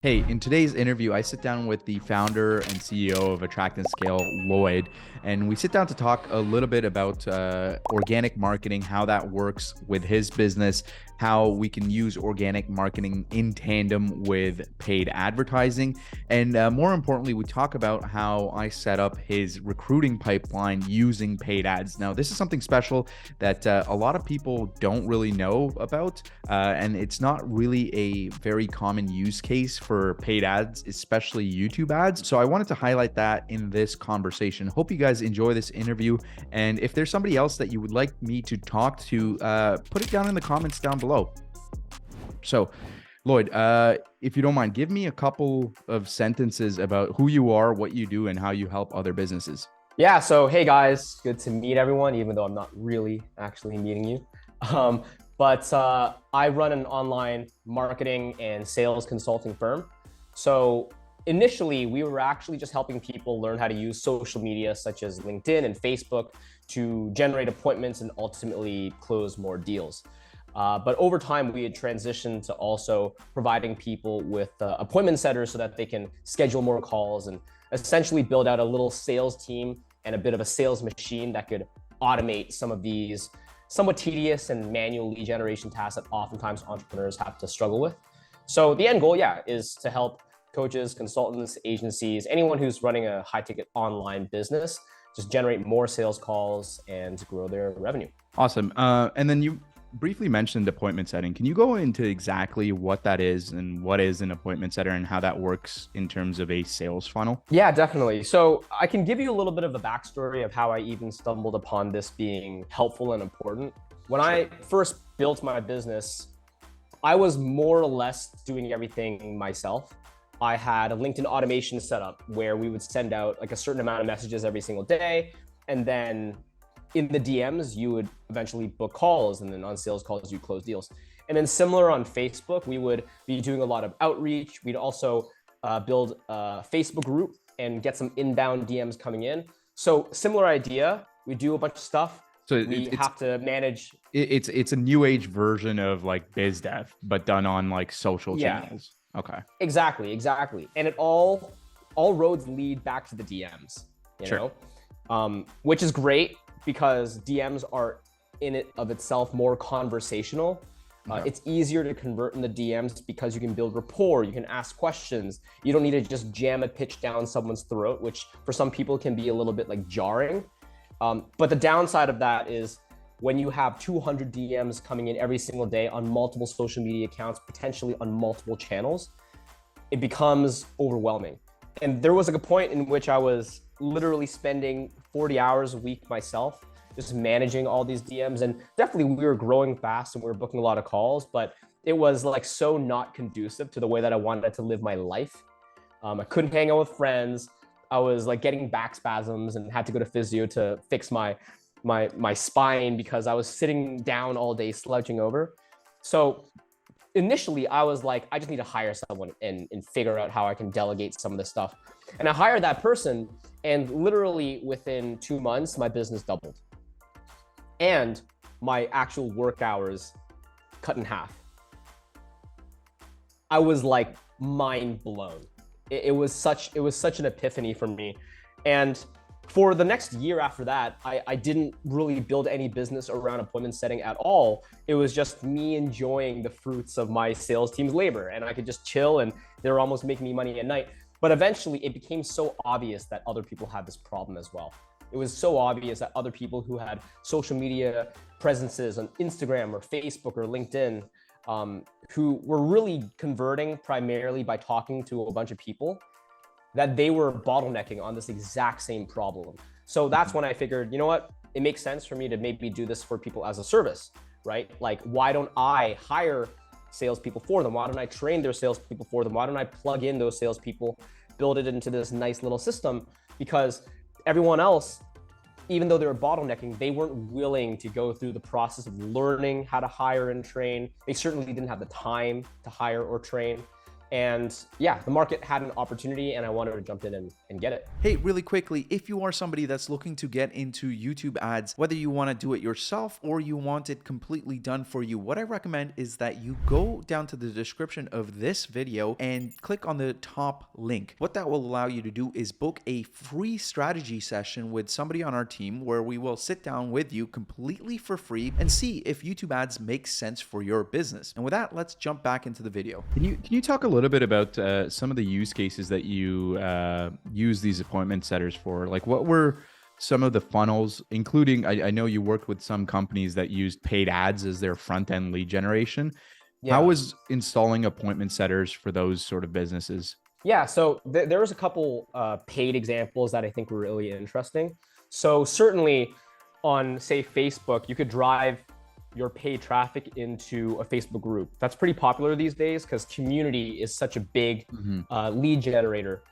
Hey, in today's interview, I sit down with the founder and CEO of Attract and Scale, Lloyd, and we sit down to talk a little bit about organic marketing, how that works with his business, how we can use organic marketing in tandem with paid advertising. And more importantly, we talk about how I set up his recruiting pipeline using paid ads. Now, this is something special that a lot of people don't really know about, and it's not really a very common use case for paid ads, especially YouTube ads. So I wanted to highlight that in this conversation. Hope you guys enjoy this interview. And if there's somebody else that you would like me to talk to, put it down in the comments down below. So, Lloyd, if you don't mind, give me a couple of sentences about who you are, what you do, and how you help other businesses. Yeah, so hey guys, good to meet everyone, even though I'm not really actually meeting you. But I run an online marketing and sales consulting firm. So initially, we were actually just helping people learn how to use social media such as LinkedIn and Facebook to generate appointments and ultimately close more deals. But over time, we had transitioned to also providing people with appointment setters so that they can schedule more calls and essentially build out a little sales team and a bit of a sales machine that could automate some of these somewhat tedious and manual lead generation tasks that oftentimes entrepreneurs have to struggle with. So the end goal, yeah, is to help coaches, consultants, agencies, anyone who's running a high ticket online business, just generate more sales calls and grow their revenue. Awesome. And then you briefly mentioned appointment setting. Can you go into exactly what that is and what is an appointment setter and how that works in terms of a sales funnel? Yeah, definitely. So I can give you a little bit of a backstory of how I even stumbled upon this being helpful and important. When I first built my business, I was more or less doing everything myself. I had a LinkedIn automation setup where we would send out like a certain amount of messages every single day. And then in the DMs, you would eventually book calls, and then on sales calls, you close deals. And then similar on Facebook, we would be doing a lot of outreach. We'd also build a Facebook group and get some inbound DMs coming in. So similar idea, we do a bunch of stuff. So we have to manage. It's a new age version of like biz dev, but done on like social channels. Okay. Exactly. And it all roads lead back to the DMs, you know, which is great because DMs are in it of itself more conversational. It's easier to convert in the DMs because you can build rapport, you can ask questions. You don't need to just jam a pitch down someone's throat, which for some people can be a little bit like jarring. But the downside of that is when you have 200 DMs coming in every single day on multiple social media accounts, potentially on multiple channels, it becomes overwhelming. And there was like a point in which I was literally spending 40 hours a week myself, just managing all these DMs. And definitely we were growing fast and we were booking a lot of calls, but it was like so not conducive to the way that I wanted to live my life. I couldn't hang out with friends. I was like getting back spasms and had to go to physio to fix my spine because I was sitting down all day slouching over. So initially I was like, I just need to hire someone and figure out how I can delegate some of this stuff. And I hired that person, and literally within 2 months, my business doubled. And my actual work hours cut in half. I was like mind blown. It was such an epiphany for me. And for the next year after that, I didn't really build any business around appointment setting at all. It was just me enjoying the fruits of my sales team's labor, and I could just chill, and they were almost making me money at night. But eventually it became so obvious that other people had this problem as well. It was so obvious that other people who had social media presences on Instagram or Facebook or LinkedIn, who were really converting primarily by talking to a bunch of people, that they were bottlenecking on this exact same problem. So that's when I figured, you know what, it makes sense for me to maybe do this for people as a service, right? Like, why don't I hire salespeople for them? Why don't I train their salespeople for them? Why don't I plug in those salespeople, build it into this nice little system? Because everyone else, even though they were bottlenecking, they weren't willing to go through the process of learning how to hire and train. They certainly didn't have the time to hire or train. And yeah, the market had an opportunity and I wanted to jump in and get it. Hey, really quickly, if you are somebody that's looking to get into YouTube ads, whether you want to do it yourself or you want it completely done for you, what I recommend is that you go down to the description of this video and click on the top link. What that will allow you to do is book a free strategy session with somebody on our team where we will sit down with you completely for free and see if YouTube ads make sense for your business. And with that, let's jump back into the video. Can you talk a little bit about some of the use cases that you use these appointment setters for? Like, what were some of the funnels, including, I know you worked with some companies that used paid ads as their front end lead generation. Yeah. How was installing appointment setters for those sort of businesses? Yeah, so there was a couple paid examples that I think were really interesting. So certainly on, say, Facebook, you could drive your paid traffic into a Facebook group. That's pretty popular these days because community is such a big lead generator.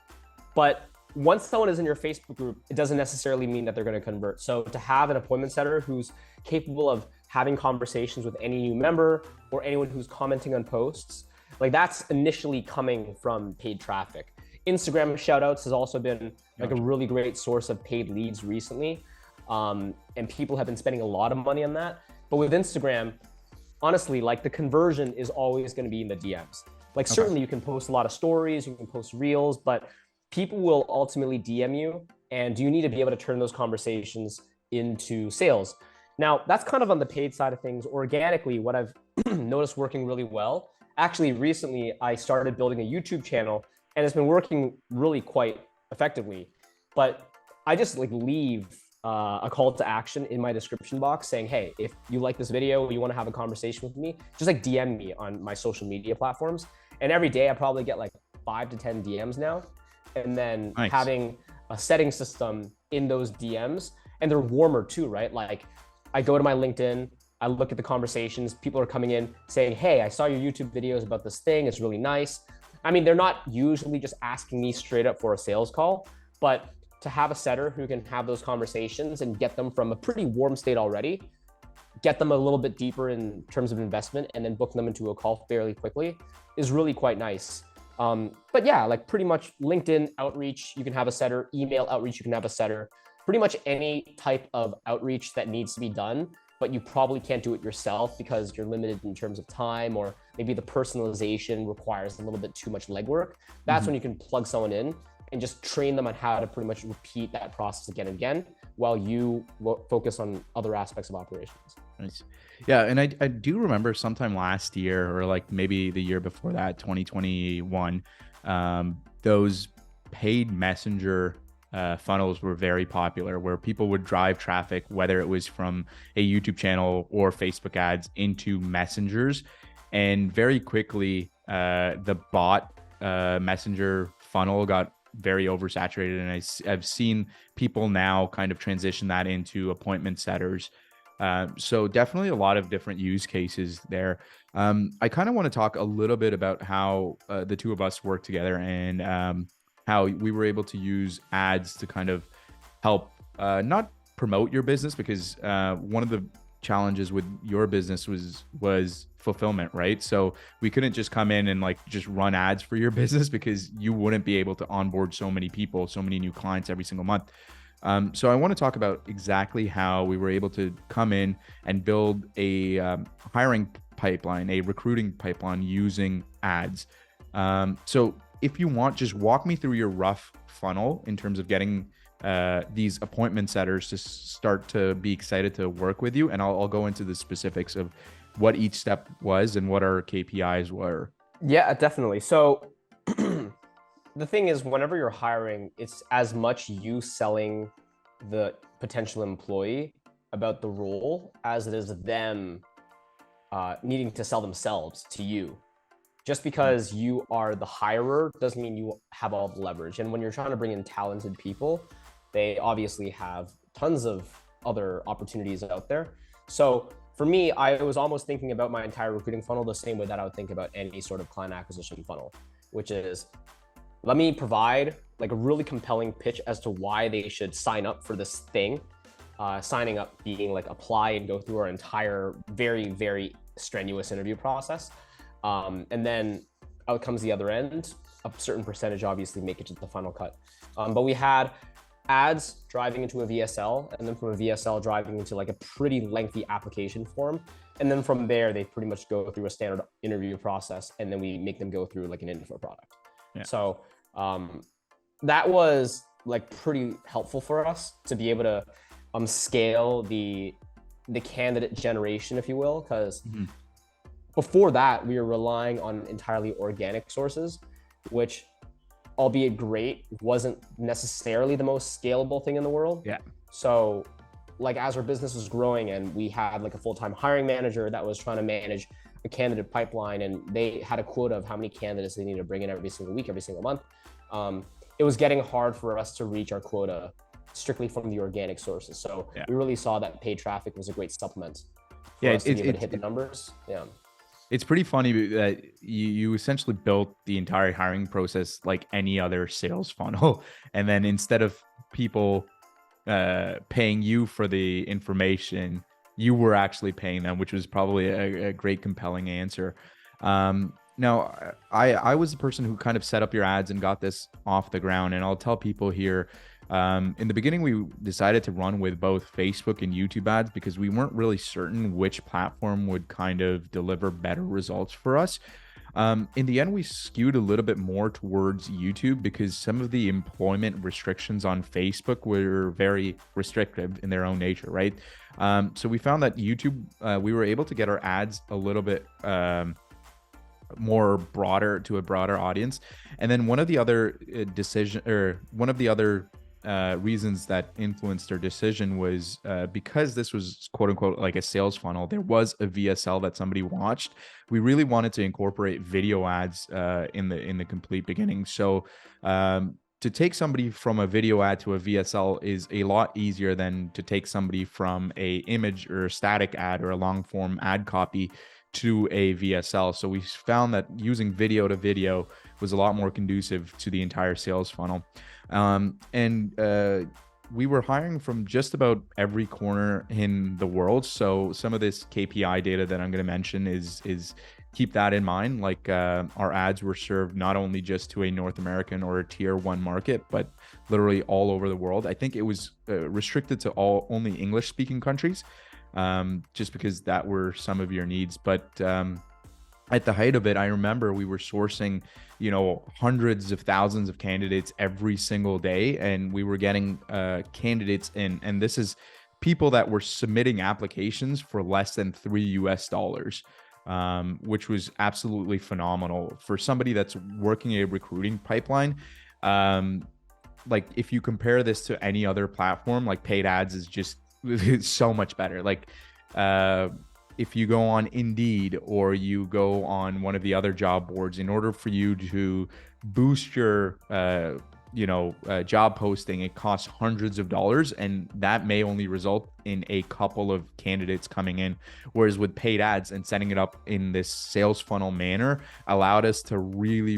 But once someone is in your Facebook group, it doesn't necessarily mean that they're going to convert. So to have an appointment setter who's capable of having conversations with any new member or anyone who's commenting on posts, like that's initially coming from paid traffic. Instagram shoutouts has also been like a really great source of paid leads recently. And people have been spending a lot of money on that. But with Instagram, honestly, like the conversion is always going to be in the DMs. Like certainly you can post a lot of stories, you can post reels, but people will ultimately DM you, and you need to be able to turn those conversations into sales. Now, that's kind of on the paid side of things. Organically, what I've noticed working really well, actually recently I started building a YouTube channel and it's been working really quite effectively. But I just like leave a call to action in my description box saying, hey, if you like this video, you want to have a conversation with me, just like DM me on my social media platforms. And every day I probably get like 5 to 10 DMs now. And then having a setting system in those DMs, and they're warmer too, right? Like I go to my LinkedIn, I look at the conversations, people are coming in saying, hey, I saw your YouTube videos about this thing, it's really nice. I mean, they're not usually just asking me straight up for a sales call, but to have a setter who can have those conversations and get them from a pretty warm state already, get them a little bit deeper in terms of investment, and then book them into a call fairly quickly is really quite nice. But yeah, like pretty much LinkedIn outreach, you can have a setter, email outreach, you can have a setter, pretty much any type of outreach that needs to be done, but you probably can't do it yourself because you're limited in terms of time, or maybe the personalization requires a little bit too much legwork. That's when you can plug someone in and just train them on how to pretty much repeat that process again and again while you focus on other aspects of operations. Nice. Yeah, and I do remember sometime last year, or like maybe the year before that, 2021, those paid messenger funnels were very popular, where people would drive traffic, whether it was from a YouTube channel or Facebook ads, into messengers. And very quickly, the bot messenger funnel got very oversaturated. And I've seen people now kind of transition that into appointment setters. So definitely a lot of different use cases there. I kind of want to talk a little bit about how the two of us work together, and how we were able to use ads to kind of help not promote your business, because one of the challenges with your business was fulfillment, right? So we couldn't just come in and like just run ads for your business, because you wouldn't be able to onboard so many people, so many new clients every single month. So I want to talk about exactly how we were able to come in and build a hiring pipeline, a recruiting pipeline using ads. So if you want, just walk me through your rough funnel in terms of getting these appointment setters to start to be excited to work with you. And I'll go into the specifics of what each step was and what our KPIs were. Yeah, definitely. So the thing is, whenever you're hiring, it's as much you selling the potential employee about the role as it is them needing to sell themselves to you. Just because you are the hirer doesn't mean you have all the leverage. And when you're trying to bring in talented people, they obviously have tons of other opportunities out there. So for me, I was almost thinking about my entire recruiting funnel the same way that I would think about any sort of client acquisition funnel, which is, let me provide like a really compelling pitch as to why they should sign up for this thing. Signing up being like apply and go through our entire very, very strenuous interview process. And then outcomes the other end. A certain percentage obviously make it to the final cut. But we had ads driving into a VSL, and then from a VSL driving into like a pretty lengthy application form. And then from there, they pretty much go through a standard interview process, and then we make them go through like an info product. Yeah. So that was like pretty helpful for us to be able to scale the candidate generation, if you will, because before that, we were relying on entirely organic sources, which, albeit great, wasn't necessarily the most scalable thing in the world. Yeah. So like as our business was growing and we had like a full-time hiring manager that was trying to manage a candidate pipeline, and they had a quota of how many candidates they needed to bring in every single week, every single month, it was getting hard for us to reach our quota strictly from the organic sources. So we really saw that paid traffic was a great supplement for us to be able to hit the numbers. Yeah. It's pretty funny that you essentially built the entire hiring process like any other sales funnel. And then instead of people paying you for the information, you were actually paying them, which was probably a great compelling answer. Now, I was the person who kind of set up your ads and got this off the ground. And I'll tell people here, in the beginning, we decided to run with both Facebook and YouTube ads because we weren't really certain which platform would kind of deliver better results for us. In the end, we skewed a little bit more towards YouTube because some of the employment restrictions on Facebook were very restrictive in their own nature, right? So we found that YouTube, we were able to get our ads a little bit more broader to a broader audience. And then one of the other reasons that influenced our decision was because this was quote unquote like a sales funnel, there was a VSL that somebody watched. We really wanted to incorporate video ads in the complete beginning. So to take somebody from a video ad to a VSL is a lot easier than to take somebody from a image or a static ad or a long form ad copy to a VSL. So we found that using video to video was a lot more conducive to the entire sales funnel. We were hiring from just about every corner in the world. So some of this KPI data that I'm going to mention is keep that in mind. Like our ads were served not only just to a North American or a tier 1 market, but literally all over the world. I think it was restricted to only English speaking countries, just because that were some of your needs. But at the height of it, I remember we were sourcing, hundreds of thousands of candidates every single day, and we were getting candidates in, and this is people that were submitting applications for less than $3, which was absolutely phenomenal for somebody that's working a recruiting pipeline. Like if you compare this to any other platform, like paid ads is just so much better. Like if you go on Indeed or you go on one of the other job boards, in order for you to boost your job posting, it costs hundreds of dollars, and that may only result in a couple of candidates coming in. Whereas with paid ads and setting it up in this sales funnel manner allowed us to really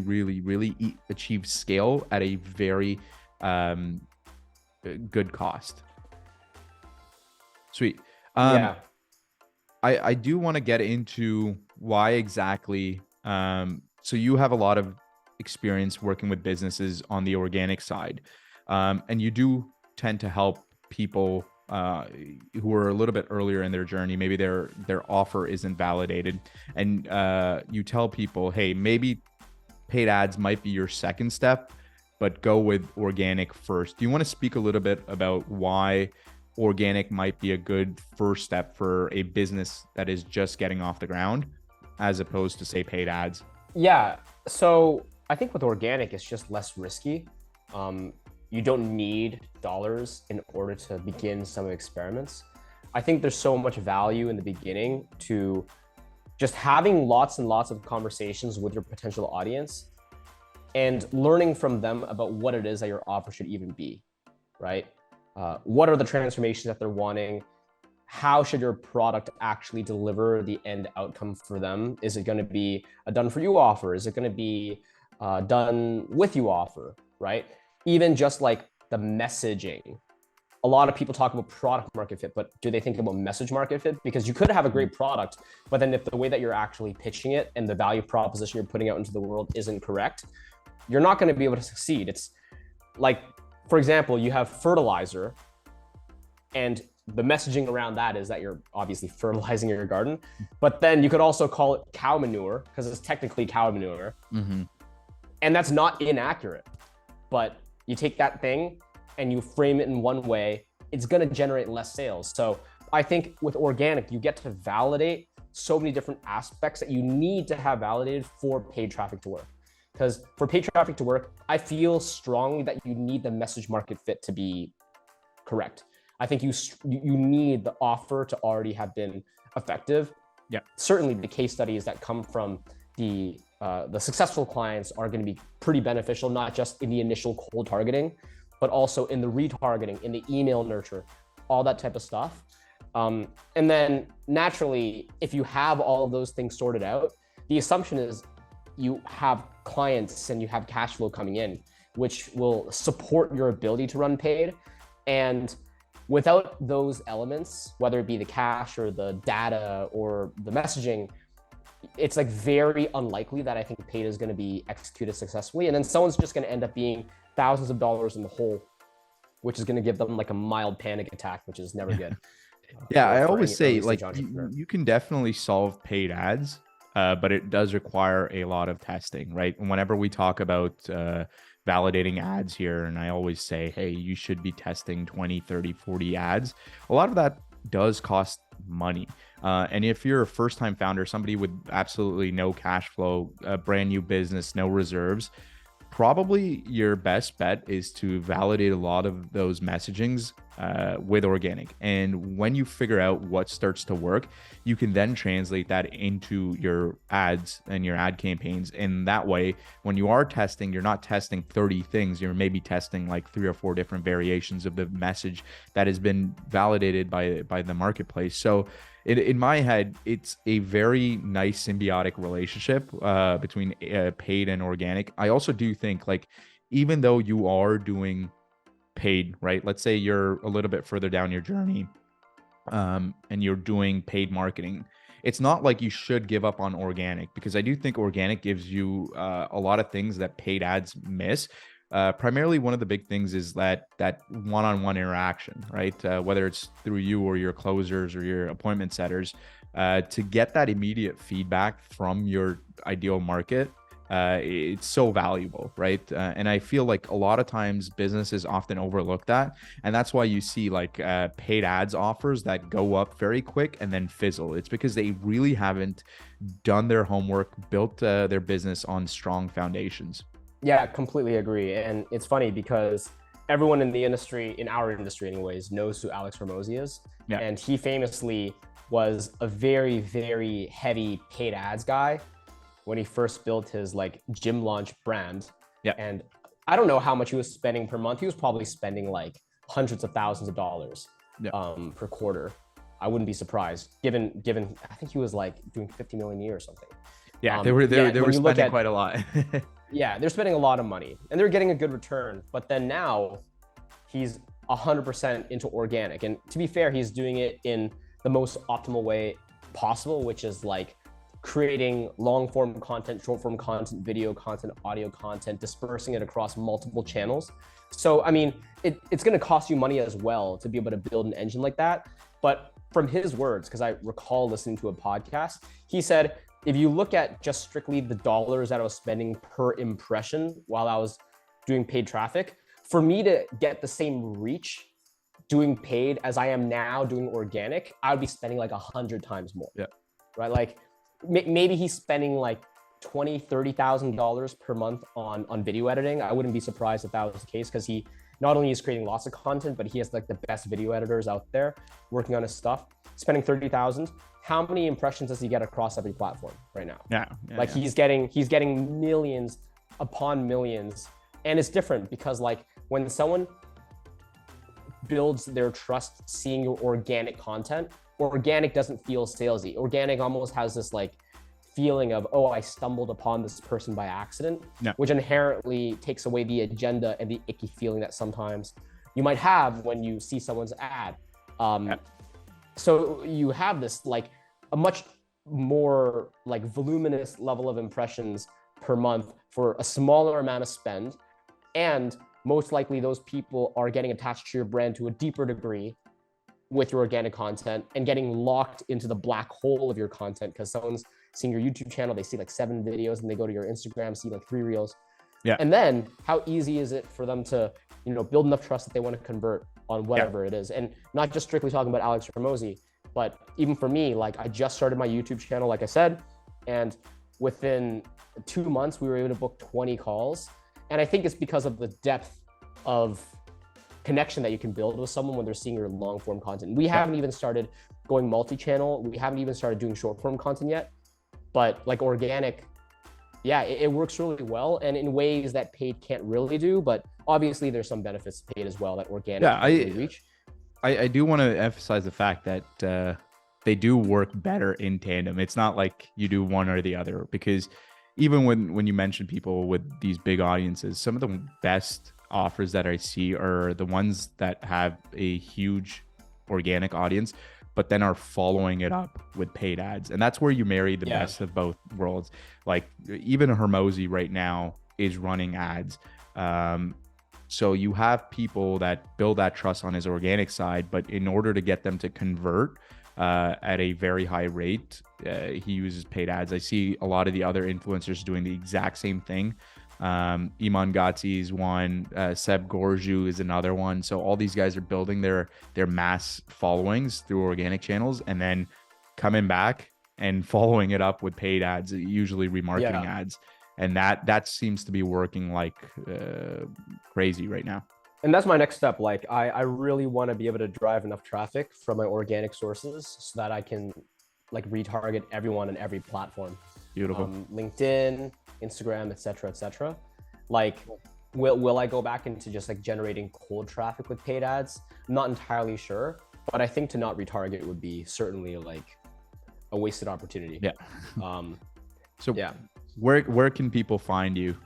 achieve scale at a very good cost. Sweet. Yeah. I do want to get into why exactly. So you have a lot of experience working with businesses on the organic side, and you do tend to help people who are a little bit earlier in their journey. Maybe their offer isn't validated, and you tell people, hey, maybe paid ads might be your second step, but go with organic first. Do you want to speak a little bit about why organic might be a good first step for a business that is just getting off the ground, as opposed to, say, paid ads? Yeah. So I think with organic, it's just less risky. You don't need dollars in order to begin some experiments. I think there's so much value in the beginning to just having lots and lots of conversations with your potential audience and learning from them about what it is that your offer should even be, right? What are the transformations that they're wanting? How should your product actually deliver the end outcome for them? Is it going to be a done for you offer? Is it going to be done with you offer, right? Even just like the messaging a lot of people talk about product market fit, but do they think about message market fit? Because you could have a great product, but then if the way that you're actually pitching it and the value proposition you're putting out into the world isn't correct, you're not going to be able to succeed. It's like, for example, you have fertilizer, and the messaging around that is that you're obviously fertilizing your garden, but then you could also call it cow manure because it's technically cow manure. Mm-hmm. And that's not inaccurate, but you take that thing and you frame it in one way, it's going to generate less sales. So I think with organic, you get to validate so many different aspects that you need to have validated for paid traffic to work. Because for paid traffic to work, I feel strongly that you need the message market fit to be correct. I think you need the offer to already have been effective. Yeah. Certainly the case studies that come from the successful clients are going to be pretty beneficial, not just in the initial cold targeting, but also in the retargeting, in the email nurture, all that type of stuff. And then naturally, if you have all of those things sorted out, the assumption is you have clients and you have cash flow coming in, which will support your ability to run paid. And without those elements, whether it be the cash or the data or the messaging, it's like very unlikely that I think paid is going to be executed successfully. And then someone's just going to end up being thousands of dollars in the hole, which is going to give them like a mild panic attack, which is never good. Yeah, I always say like you can definitely solve paid ads, but it does require a lot of testing, right? And whenever we talk about validating ads here, and I always say, hey, you should be testing 20, 30, 40 ads. A lot of that does cost money. And if you're a first-time founder, somebody with absolutely no cash flow, a brand new business, no reserves, probably your best bet is to validate a lot of those messagings with organic. And when you figure out what starts to work, you can then translate that into your ads and your ad campaigns. And that way, when you are testing, you're not testing 30 things. You're maybe testing like 3 or 4 different variations of the message that has been validated by the marketplace. So in my head, it's a very nice symbiotic relationship between paid and organic. I also do think, like, even though you are doing paid, right? Let's say you're a little bit further down your journey and you're doing paid marketing. It's not like you should give up on organic, because I do think organic gives you a lot of things that paid ads miss. Primarily, one of the big things is that one-on-one interaction, right? Whether it's through you or your closers or your appointment setters, to get that immediate feedback from your ideal market, it's so valuable, right? And I feel like a lot of times businesses often overlook that, and that's why you see like paid ads offers that go up very quick and then fizzle. It's because they really haven't done their homework, built their business on strong foundations. Yeah, completely agree. And it's funny because everyone in the industry, in our industry anyways, knows who Alex Hormozi is. Yeah. And he famously was a very, very heavy paid ads guy when he first built his like gym launch brand. Yeah. And I don't know how much he was spending per month. He was probably spending like hundreds of thousands of dollars per quarter. I wouldn't be surprised given, I think he was like doing 50 million a year or something. Yeah, they were spending quite a lot. Yeah, they're spending a lot of money and they're getting a good return. But then now he's 100% into organic. And to be fair, he's doing it in the most optimal way possible, which is like creating long form content, short form content, video content, audio content, dispersing it across multiple channels. So, I mean, it's going to cost you money as well to be able to build an engine like that. But from his words, because I recall listening to a podcast, he said, if you look at just strictly the dollars that I was spending per impression while I was doing paid traffic, for me to get the same reach doing paid as I am now doing organic, I would be spending like 100 times more. Yeah. Right? Like maybe he's spending like $20,000, $30,000 per month on video editing. I wouldn't be surprised if that was the case, because he not only is creating lots of content, but he has like the best video editors out there working on his stuff. Spending 30,000. How many impressions does he get across every platform right now? Yeah. He's getting millions upon millions. And it's different because like when someone builds their trust seeing your organic content, organic doesn't feel salesy. Organic almost has this like feeling of, oh, I stumbled upon this person by accident, which inherently takes away the agenda and the icky feeling that sometimes you might have when you see someone's ad. So you have this like a much more like voluminous level of impressions per month for a smaller amount of spend. And most likely those people are getting attached to your brand to a deeper degree with your organic content and getting locked into the black hole of your content because someone's seeing your YouTube channel, they see like 7 videos and they go to your Instagram, see like 3 reels. Yeah. And then how easy is it for them to, build enough trust that they want to convert on whatever it is? And not just strictly talking about Alex Ramosi, but even for me, like I just started my YouTube channel, like I said, and within 2 months, we were able to book 20 calls. And I think it's because of the depth of connection that you can build with someone when they're seeing your long form content. We haven't even started going multi-channel. We haven't even started doing short form content yet, but like organic, it works really well and in ways that paid can't really do, but obviously there's some benefits to paid as well that organic can really reach. I do want to emphasize the fact that they do work better in tandem. It's not like you do one or the other, because even when you mention people with these big audiences, some of the best offers that I see are the ones that have a huge organic audience, but then are following it up with paid ads. And that's where you marry the best of both worlds. Like even Hermosi right now is running ads. So you have people that build that trust on his organic side, but in order to get them to convert at a very high rate, he uses paid ads. I see a lot of the other influencers doing the exact same thing. Iman Ghatzi is one, Seb Gorju is another one. So all these guys are building their mass followings through organic channels and then coming back and following it up with paid ads, usually remarketing ads. And that seems to be working like crazy right now. And that's my next step. Like I really want to be able to drive enough traffic from my organic sources so that I can like retarget everyone on every platform. Beautiful. LinkedIn, Instagram, etc. Like will I go back into just like generating cold traffic with paid ads? I'm not entirely sure, but I think to not retarget would be certainly like a wasted opportunity. Where can people find you?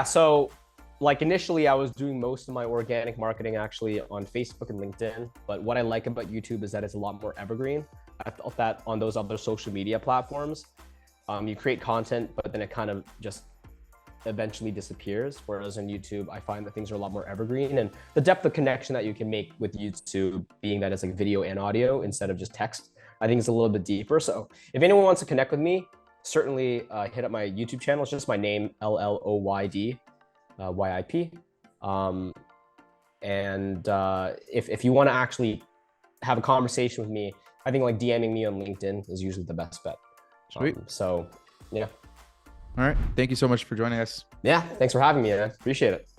So like initially I was doing most of my organic marketing actually on Facebook and LinkedIn, but what I like about YouTube is that it's a lot more evergreen. I felt that on those other social media platforms, you create content, but then it kind of just eventually disappears. Whereas on YouTube, I find that things are a lot more evergreen, and the depth of connection that you can make with YouTube, being that it's like video and audio instead of just text, I think it's a little bit deeper. So if anyone wants to connect with me, certainly hit up my YouTube channel. It's just my name, LLOYD, YIP. If you want to actually have a conversation with me, I think like DMing me on LinkedIn is usually the best bet. Sweet. So yeah. All right. Thank you so much for joining us. Yeah. Thanks for having me, man. Appreciate it.